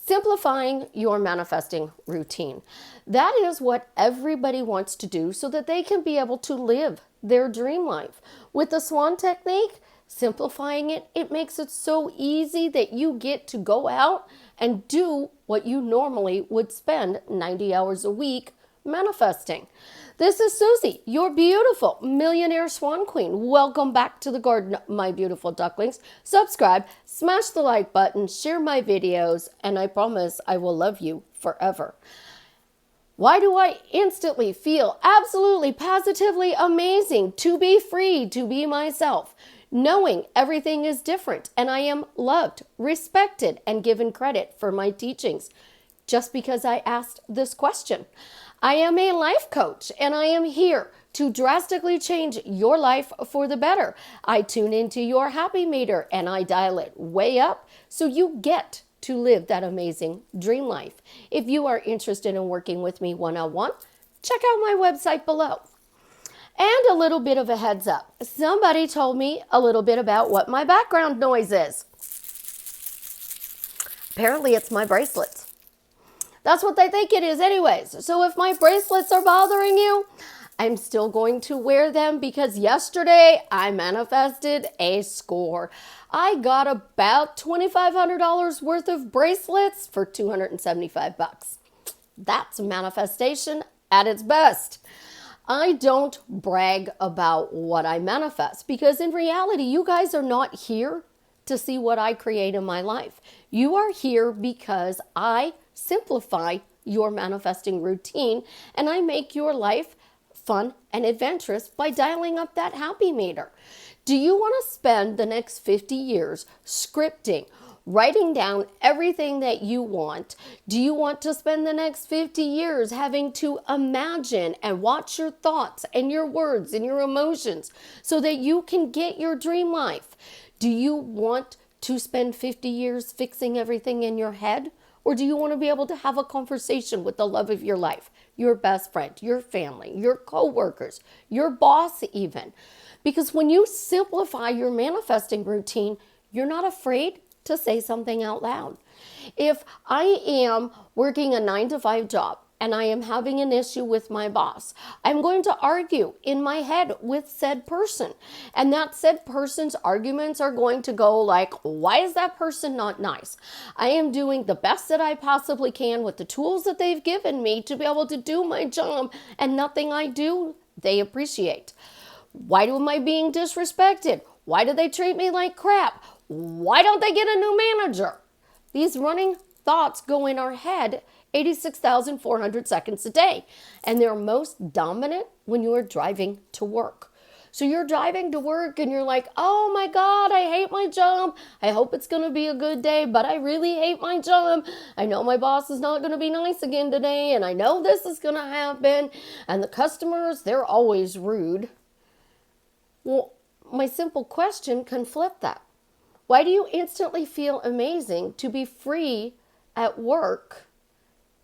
Simplifying your manifesting routine. That is what everybody wants to do so that they can be able to live their dream life. With the Swann Technique, simplifying it, it makes it so easy that you get to go out and do what you normally would spend 90 hours a week manifesting. This is Susie, your beautiful millionaire swan queen. Welcome back to the garden, my beautiful ducklings. Subscribe, smash the like button, share my videos, and I promise I will love you forever. Why do I instantly feel absolutely, positively amazing to be free, to be myself, knowing everything is different and I am loved, respected, and given credit for my teachings just because I asked this question? I am a life coach and I am here to drastically change your life for the better. I tune into your happy meter and I dial it way up so you get to live that amazing dream life. If you are interested in working with me one-on-one, check out my website below. And a little bit of a heads up. Somebody told me a little bit about what my background noise is. Apparently it's my bracelets. That's what they think it is anyways. So if my bracelets are bothering you, I'm still going to wear them because yesterday I manifested a score. I got about $2,500 worth of bracelets for $275. That's manifestation at its best. I don't brag about what I manifest because in reality, you guys are not here to see what I create in my life. You are here because I simplify your manifesting routine and I make your life fun and adventurous by dialing up that happy meter. Do you want to spend the next 50 years scripting, writing down everything that you want? Do you want to spend the next 50 years having to imagine and watch your thoughts and your words and your emotions so that you can get your dream life? Do you want to spend 50 years fixing everything in your head? Or do you want to be able to have a conversation with the love of your life, your best friend, your family, your coworkers, your boss even? Because when you simplify your manifesting routine, you're not afraid to say something out loud. If I am working a 9-to-5 job and I am having an issue with my boss, I'm going to argue in my head with said person. And that said person's arguments are going to go like, why is that person not nice? I am doing the best that I possibly can with the tools that they've given me to be able to do my job, and nothing I do, they appreciate. Why am I being disrespected? Why do they treat me like crap? Why don't they get a new manager? These running thoughts go in our head 86,400 seconds a day. And they're most dominant when you are driving to work. So you're driving to work and you're like, oh my God, I hate my job. I hope it's going to be a good day, but I really hate my job. I know my boss is not going to be nice again today. And I know this is going to happen. And the customers, they're always rude. Well, my simple question can flip that. Why do you instantly feel amazing to be free at work,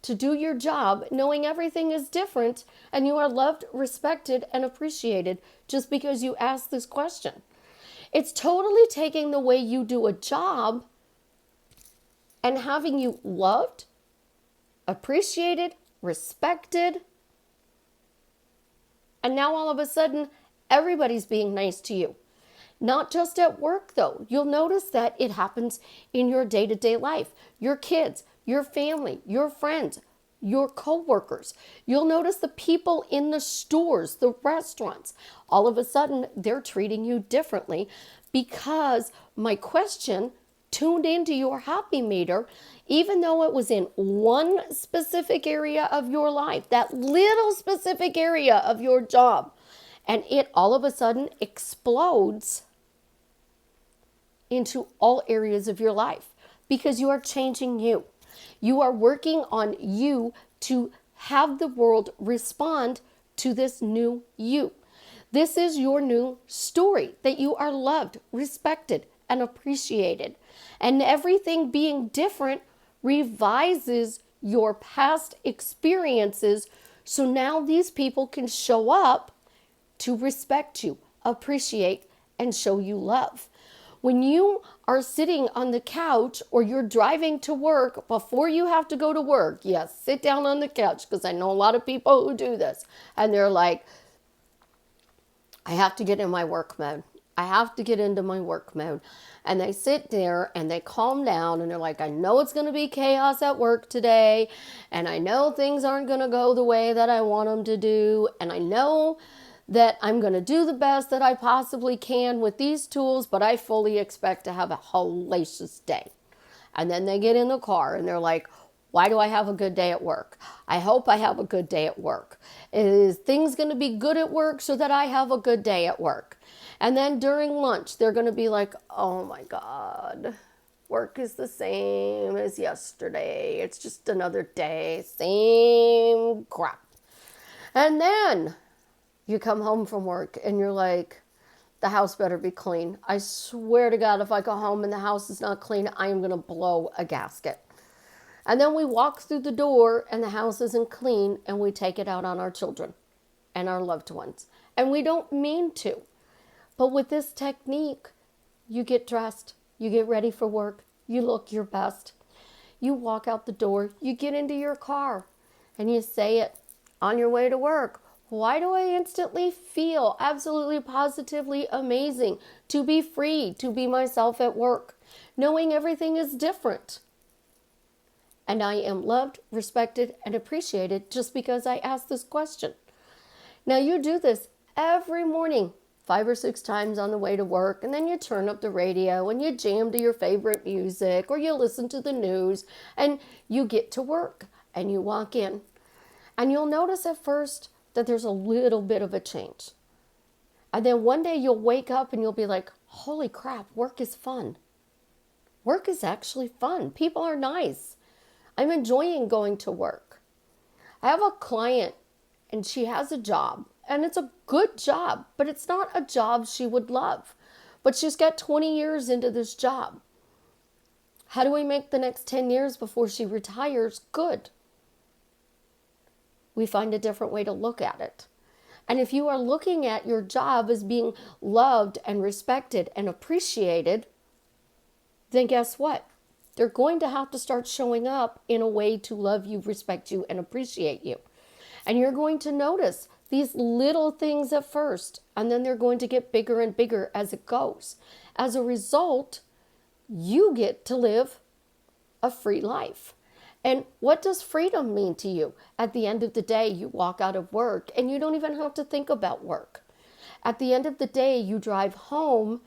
to do your job, knowing everything is different and you are loved, respected, and appreciated just because you asked this question? It's totally taking the way you do a job and having you loved, appreciated, respected, and now all of a sudden, everybody's being nice to you. Not just at work though. You'll notice that it happens in your day-to-day life. Your kids, your family, your friends, your coworkers. You'll notice the people in the stores, the restaurants. All of a sudden, they're treating you differently because my question tuned into your happy meter, even though it was in one specific area of your life, that little specific area of your job, and it all of a sudden explodes into all areas of your life because you are changing you. You are working on you to have the world respond to this new you. This is your new story, that you are loved, respected, and appreciated. And everything being different revises your past experiences. So now these people can show up to respect you, appreciate, and show you love. When you are sitting on the couch or you're driving to work before you have to go to work, yes, sit down on the couch, because I know a lot of people who do this. And they're like, I have to get in my work mode. I have to get into my work mode. And they sit there and they calm down and they're like, I know it's going to be chaos at work today. And I know things aren't going to go the way that I want them to do. And I know that I'm going to do the best that I possibly can with these tools, but I fully expect to have a hellacious day. And then they get in the car and they're like, why do I have a good day at work? I hope I have a good day at work. Is things going to be good at work so that I have a good day at work? And then during lunch, they're going to be like, oh my God, work is the same as yesterday. It's just another day, same crap. And then you come home from work and you're like, the house better be clean. I swear to God, if I go home and the house is not clean, I am going to blow a gasket. And then we walk through the door and the house isn't clean and we take it out on our children and our loved ones. And we don't mean to. But with this technique, you get dressed, you get ready for work, you look your best. You walk out the door, you get into your car and you say it on your way to work. Why do I instantly feel absolutely positively amazing to be free, to be myself at work, knowing everything is different? And I am loved, respected, and appreciated just because I asked this question. Now you do this every morning, 5 or 6 times on the way to work, and then you turn up the radio and you jam to your favorite music or you listen to the news and you get to work and you walk in. And you'll notice at first that there's a little bit of a change. And then one day you'll wake up and you'll be like, holy crap, work is fun. Work is actually fun. People are nice. I'm enjoying going to work. I have a client and she has a job and it's a good job, but it's not a job she would love. But she's got 20 years into this job. How do we make the next 10 years before she retires good? We find a different way to look at it. And if you are looking at your job as being loved and respected and appreciated, then guess what? They're going to have to start showing up in a way to love you, respect you, and appreciate you. And you're going to notice these little things at first, and then they're going to get bigger and bigger as it goes. As a result, you get to live a free life. And what does freedom mean to you? At the end of the day, you walk out of work and you don't even have to think about work. At the end of the day, you drive home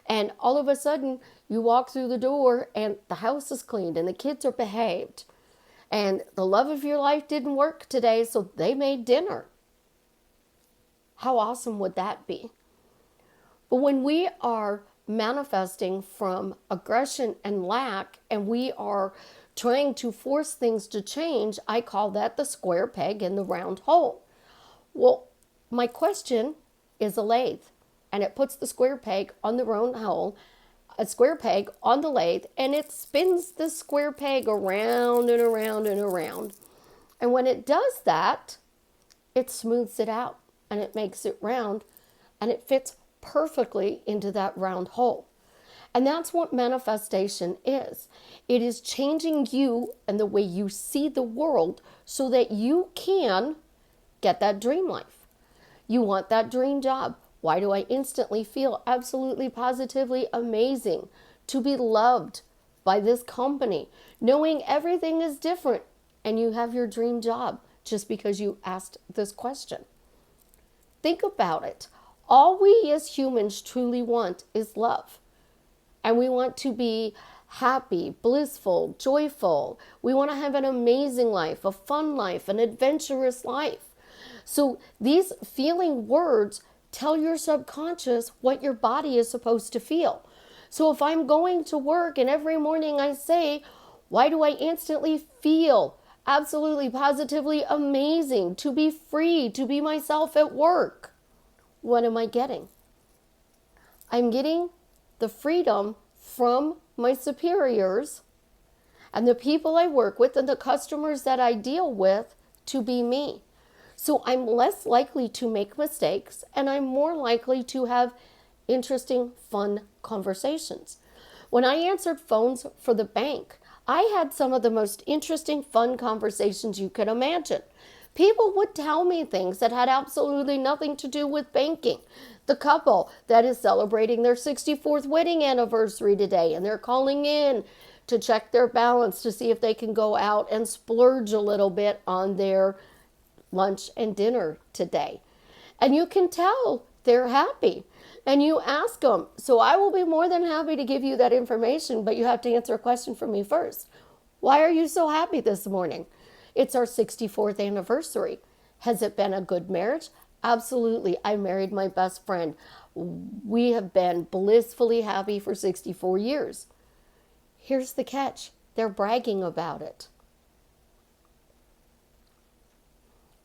and all of a sudden you walk through the door and the house is cleaned and the kids are behaved. And the love of your life didn't work today, so they made dinner. How awesome would that be? But when we are manifesting from aggression and lack and we are trying to force things to change, I call that the square peg in the round hole. Well, my question is a lathe, and it puts the square peg on the round hole, a square peg on the lathe, and it spins the square peg around and around and around. And when it does that, it smooths it out and it makes it round and it fits perfectly into that round hole. And that's what manifestation is. It is changing you and the way you see the world so that you can get that dream life. You want that dream job. Why do I instantly feel absolutely positively amazing to be loved by this company, knowing everything is different and you have your dream job just because you asked this question? Think about it. All we as humans truly want is love. And we want to be happy, blissful, joyful. We want to have an amazing life, a fun life, an adventurous life. So these feeling words tell your subconscious what your body is supposed to feel. So if I'm going to work and every morning I say, why do I instantly feel absolutely positively amazing to be free, to be myself at work? What am I getting? I'm getting the freedom from my superiors and the people I work with and the customers that I deal with to be me. So I'm less likely to make mistakes and I'm more likely to have interesting, fun conversations. When I answered phones for the bank, I had some of the most interesting, fun conversations you could imagine. People would tell me things that had absolutely nothing to do with banking. The couple that is celebrating their 64th wedding anniversary today, and they're calling in to check their balance to see if they can go out and splurge a little bit on their lunch and dinner today. And you can tell they're happy. And you ask them. So I will be more than happy to give you that information, but you have to answer a question from me first. Why are you so happy this morning? It's our 64th anniversary. Has it been a good marriage? Absolutely. I married my best friend. We have been blissfully happy for 64 years. Here's the catch. They're bragging about it.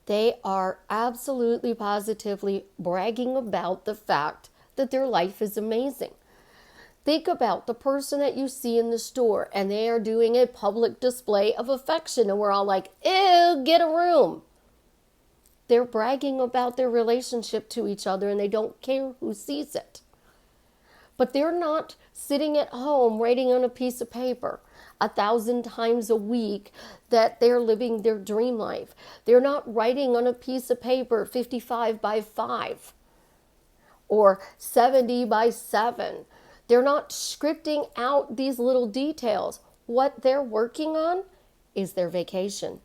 They are absolutely positively bragging about the fact that their life is amazing. Think about the person that you see in the store and they are doing a public display of affection and we're all like, ew, get a room. They're bragging about their relationship to each other and they don't care who sees it. But they're not sitting at home writing on a piece of paper 1,000 times a week that they're living their dream life. They're not writing on a piece of paper 55 by 5 or 70 by 7. They're not scripting out these little details. What they're working on is their vacation.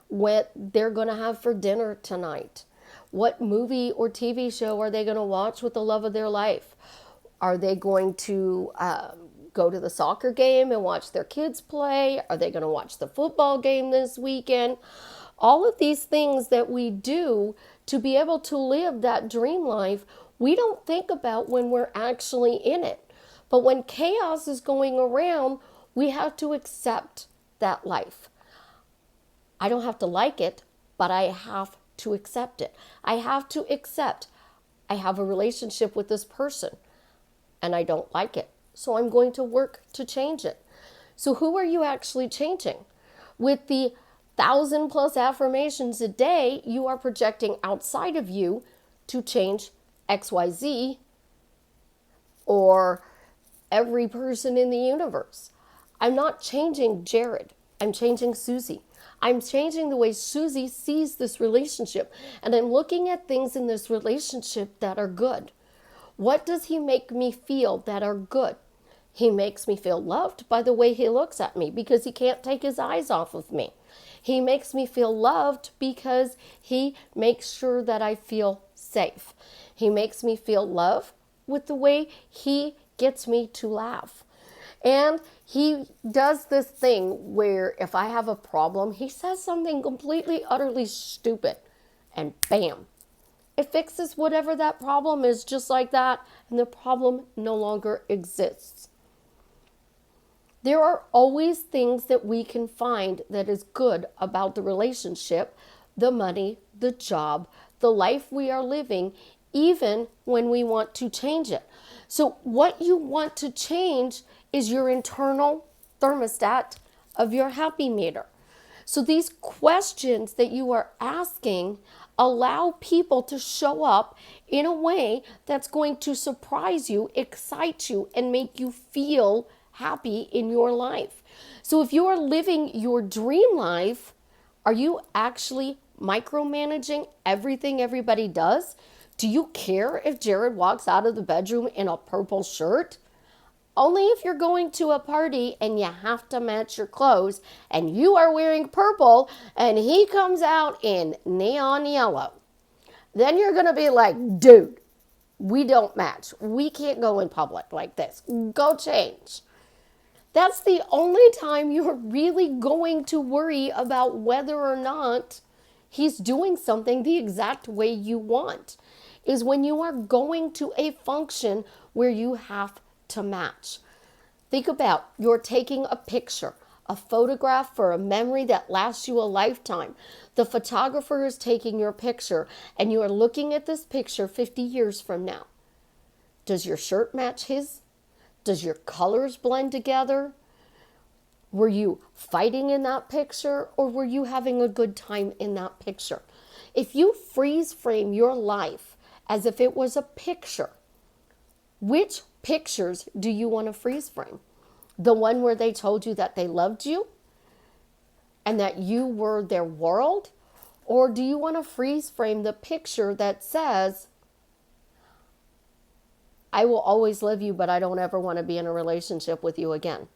What they're going to have for dinner tonight. What movie or TV show are they going to watch with the love of their life? Are they going to go to the soccer game and watch their kids play? Are they going to watch the football game this weekend? All of these things that we do to be able to live that dream life, we don't think about when we're actually in it. But when chaos is going around, we have to accept that life. I don't have to like it, but I have to accept it. I have to accept I have a relationship with this person and I don't like it. So I'm going to work to change it. So who are you actually changing? With the 1,000+ affirmations a day, you are projecting outside of you to change XYZ or every person in the universe. I'm not changing Jared. I'm changing Susie. I'm changing the way Susie sees this relationship. And I'm looking at things in this relationship that are good. What does he make me feel that are good? He makes me feel loved by the way he looks at me because he can't take his eyes off of me. He makes me feel loved because he makes sure that I feel safe. He makes me feel love with the way he gets me to laugh. And he does this thing where if I have a problem, he says something completely, utterly stupid, and bam, it fixes whatever that problem is just like that, and the problem no longer exists. There are always things that we can find that is good about the relationship, the money, the job, the life we are living, even when we want to change it. So what you want to change is your internal thermostat of your happy meter. So these questions that you are asking allow people to show up in a way that's going to surprise you, excite you, and make you feel happy in your life. So if you are living your dream life, are you actually micromanaging everything everybody does? Do you care if Jared walks out of the bedroom in a purple shirt? Only if you're going to a party and you have to match your clothes and you are wearing purple and he comes out in neon yellow. Then you're going to be like, dude, we don't match. We can't go in public like this. Go change. That's the only time you're really going to worry about whether or not he's doing something the exact way you want, is when you are going to a function where you have to match. Think about you're taking a picture, a photograph for a memory that lasts you a lifetime. The photographer is taking your picture and you are looking at this picture 50 years from now. Does your shirt match his? Does your colors blend together? Were you fighting in that picture or were you having a good time in that picture? If you freeze frame your life as if it was a picture, Which pictures do you want to freeze frame? The one where they told you that they loved you and that you were their world? Or do you want to freeze frame the picture that says, I will always love you, but I don't ever want to be in a relationship with you again?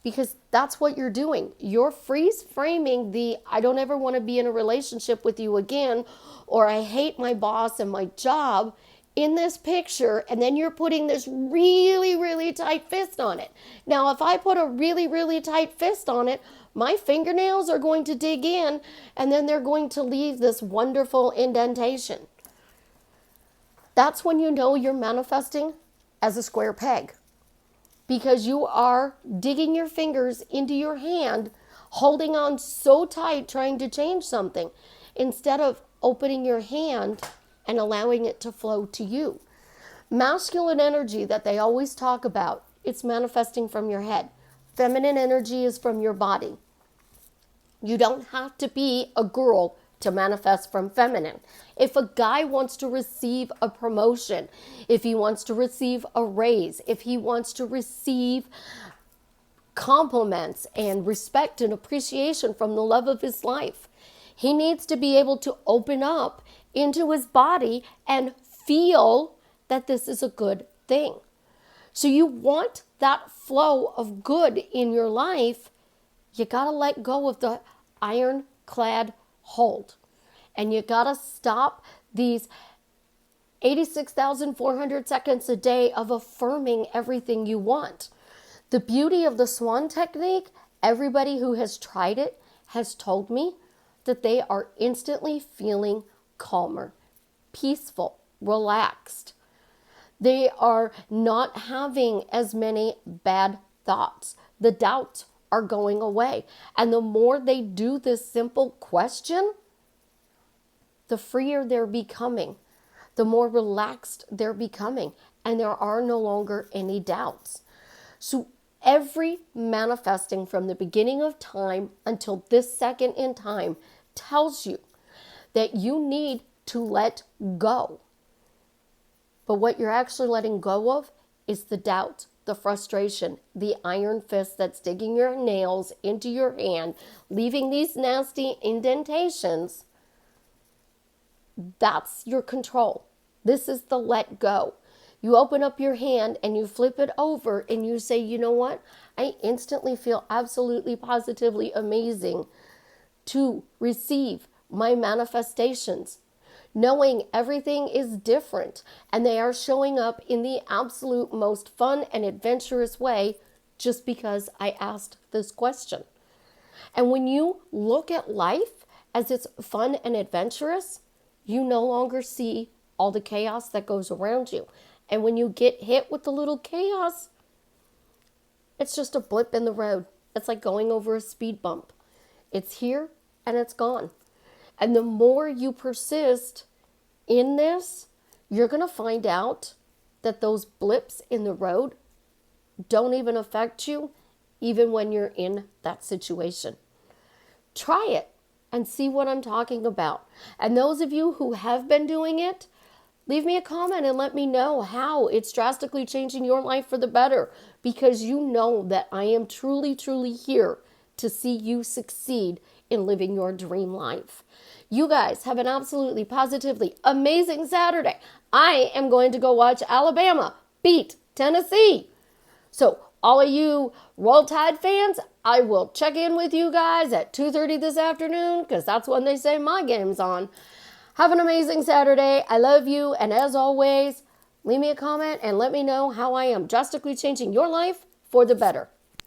Because that's what you're doing. You're freeze framing the I don't ever want to be in a relationship with you again, or I hate my boss and my job in this picture, and then you're putting this really, really tight fist on it. Now, if I put a really, really tight fist on it, my fingernails are going to dig in, and then they're going to leave this wonderful indentation. That's when you know you're manifesting as a square peg, because you are digging your fingers into your hand, holding on so tight, trying to change something, instead of opening your hand and allowing it to flow to you. Masculine energy that they always talk about, it's manifesting from your head. Feminine energy is from your body. You don't have to be a girl to manifest from feminine. If a guy wants to receive a promotion, if he wants to receive a raise, if he wants to receive compliments and respect and appreciation from the love of his life, he needs to be able to open up into his body and feel that this is a good thing. So you want that flow of good in your life, you got to let go of the ironclad hold. And you got to stop these 86,400 seconds a day of affirming everything you want. The beauty of the Swann Technique, everybody who has tried it has told me that they are instantly feeling calmer, peaceful, relaxed. They are not having as many bad thoughts. The doubts are going away. And the more they do this simple question, the freer they're becoming, the more relaxed they're becoming, and there are no longer any doubts. So every manifesting from the beginning of time until this second in time tells you that you need to let go. But what you're actually letting go of is the doubt, the frustration, the iron fist that's digging your nails into your hand, leaving these nasty indentations. That's your control. This is the let go. You open up your hand and you flip it over and you say, you know what? I instantly feel absolutely positively amazing to receive my manifestations, knowing everything is different and they are showing up in the absolute most fun and adventurous way just because I asked this question. And when you look at life as it's fun and adventurous, you no longer see all the chaos that goes around you. And when you get hit with the little chaos, it's just a blip in the road. It's like going over a speed bump. It's here and it's gone. And the more you persist in this, you're going to find out that those blips in the road don't even affect you, even when you're in that situation. Try it and see what I'm talking about. And those of you who have been doing it, leave me a comment and let me know how it's drastically changing your life for the better, because you know that I am truly, truly here to see you succeed in living your dream life. You guys have an absolutely positively amazing Saturday. I am going to go watch Alabama beat Tennessee. So all of you Roll Tide fans, I will check in with you guys at 2:30 this afternoon, because that's when they say my game's on. Have an amazing Saturday. I love you. And as always, leave me a comment and let me know how I am drastically changing your life for the better.